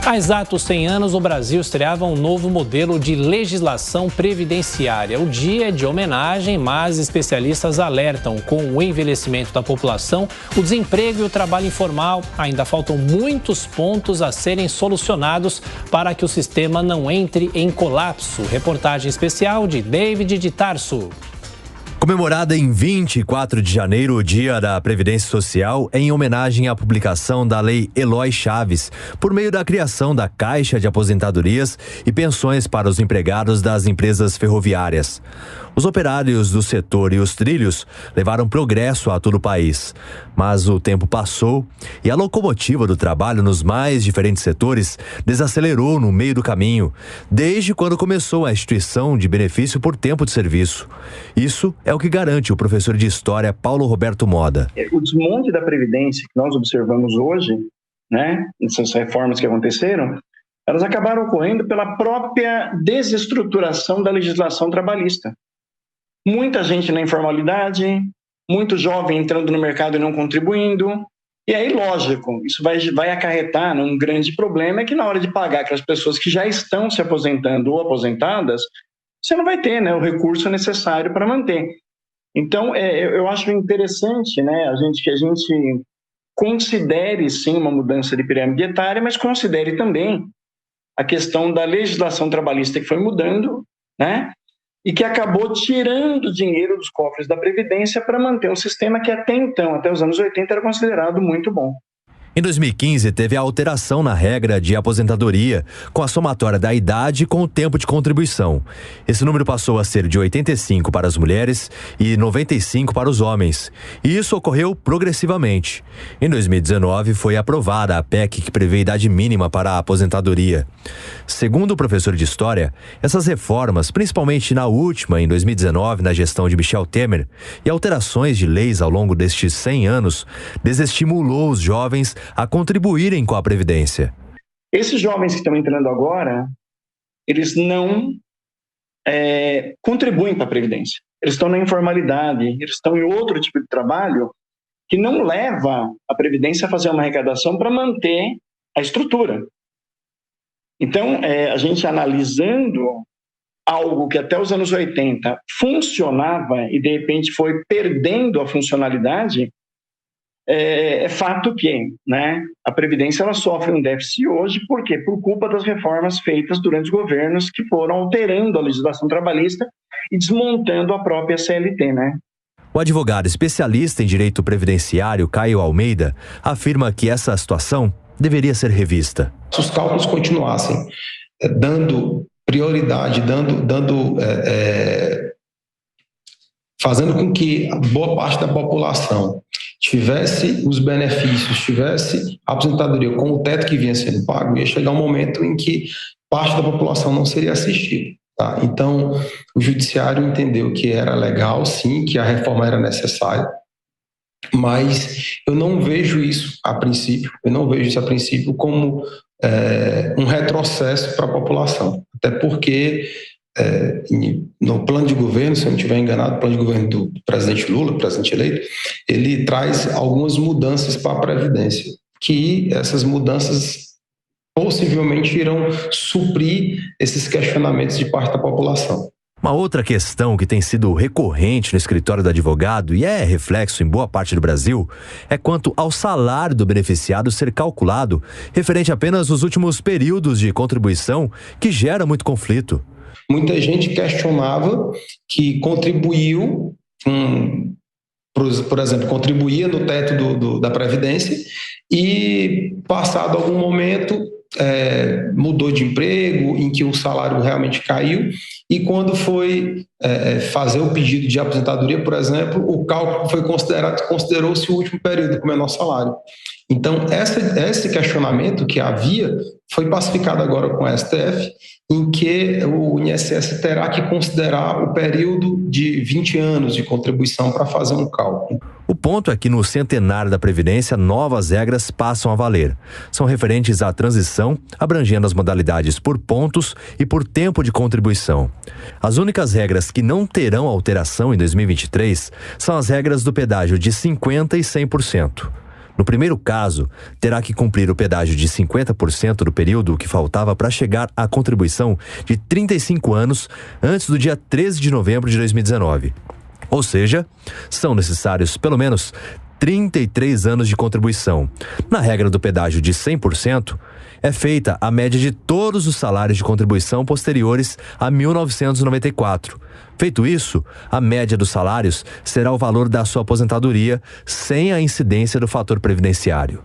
Há exatos 100 anos, o Brasil estreava um novo modelo de legislação previdenciária. O dia é de homenagem, mas especialistas alertam: com o envelhecimento da população, o desemprego e o trabalho informal, ainda faltam muitos pontos a serem solucionados para que o sistema não entre em colapso. Reportagem especial de David de Tarso. Comemorada em 24 de janeiro, o Dia da Previdência Social, em homenagem à publicação da Lei Eloy Chaves, por meio da criação da Caixa de Aposentadorias e Pensões para os empregados das empresas ferroviárias. Os operários do setor e os trilhos levaram progresso a todo o país. Mas o tempo passou e a locomotiva do trabalho nos mais diferentes setores desacelerou no meio do caminho, desde quando começou a instituição de benefício por tempo de serviço. Isso é o que garante o professor de História Paulo Roberto Moda. O desmonte da Previdência que nós observamos hoje, essas reformas que aconteceram, elas acabaram ocorrendo pela própria desestruturação da legislação trabalhista. Muita gente na informalidade, muito jovem entrando no mercado e não contribuindo. E aí, lógico, isso vai acarretar num grande problema, é que na hora de pagar aquelas pessoas que já estão se aposentando ou aposentadas, você não vai ter o recurso necessário para manter. Então, eu acho interessante que a gente considere, sim, uma mudança de pirâmide etária, mas considere também a questão da legislação trabalhista que foi mudando, e que acabou tirando dinheiro dos cofres da Previdência para manter um sistema que até então, até os anos 80, era considerado muito bom. Em 2015, teve a alteração na regra de aposentadoria, com a somatória da idade com o tempo de contribuição. Esse número passou a ser de 85 para as mulheres e 95 para os homens. E isso ocorreu progressivamente. Em 2019, foi aprovada a PEC que prevê idade mínima para a aposentadoria. Segundo o professor de História, essas reformas, principalmente na última, em 2019, na gestão de Michel Temer, e alterações de leis ao longo destes 100 anos, desestimulou os jovens a contribuírem com a Previdência. Esses jovens que estão entrando agora, eles não contribuem para a Previdência. Eles estão na informalidade, eles estão em outro tipo de trabalho que não leva a Previdência a fazer uma arrecadação para manter a estrutura. Então, a gente analisando algo que até os anos 80 funcionava e de repente foi perdendo a funcionalidade, é fato que a Previdência ela sofre um déficit hoje. Por quê? Por culpa das reformas feitas durante os governos que foram alterando a legislação trabalhista e desmontando a própria CLT, O advogado especialista em direito previdenciário, Caio Almeida, afirma que essa situação deveria ser revista. Se os cálculos continuassem dando prioridade, fazendo com que boa parte da população tivesse os benefícios, tivesse a aposentadoria com o teto que vinha sendo pago, ia chegar um momento em que parte da população não seria assistida. Tá? Então, o judiciário entendeu que era legal, sim, que a reforma era necessária, mas eu não vejo isso a princípio como um retrocesso para a população, até porque no plano de governo, se eu não estiver enganado, o plano de governo do presidente Lula, presidente eleito, ele traz algumas mudanças para a Previdência, que essas mudanças possivelmente irão suprir esses questionamentos de parte da população. Uma outra questão que tem sido recorrente no escritório do advogado e é reflexo em boa parte do Brasil é quanto ao salário do beneficiado ser calculado referente apenas aos últimos períodos de contribuição, que gera muito conflito. Muita gente questionava que contribuiu, por exemplo, contribuía no teto da Previdência e, passado algum momento, mudou de emprego, em que o salário realmente caiu, e quando foi fazer o pedido de aposentadoria, por exemplo, o cálculo foi considerou-se o último período com menor salário. Então, esse questionamento que havia foi pacificado agora com a STF, em que o INSS terá que considerar o período de 20 anos de contribuição para fazer um cálculo. O ponto é que no centenário da Previdência, novas regras passam a valer. São referentes à transição, abrangendo as modalidades por pontos e por tempo de contribuição. As únicas regras que não terão alteração em 2023 são as regras do pedágio de 50% e 100%. No primeiro caso, terá que cumprir o pedágio de 50% do período que faltava para chegar à contribuição de 35 anos antes do dia 13 de novembro de 2019. Ou seja, são necessários pelo menos 33 anos de contribuição. Na regra do pedágio de 100%, é feita a média de todos os salários de contribuição posteriores a 1994. Feito isso, a média dos salários será o valor da sua aposentadoria sem a incidência do fator previdenciário.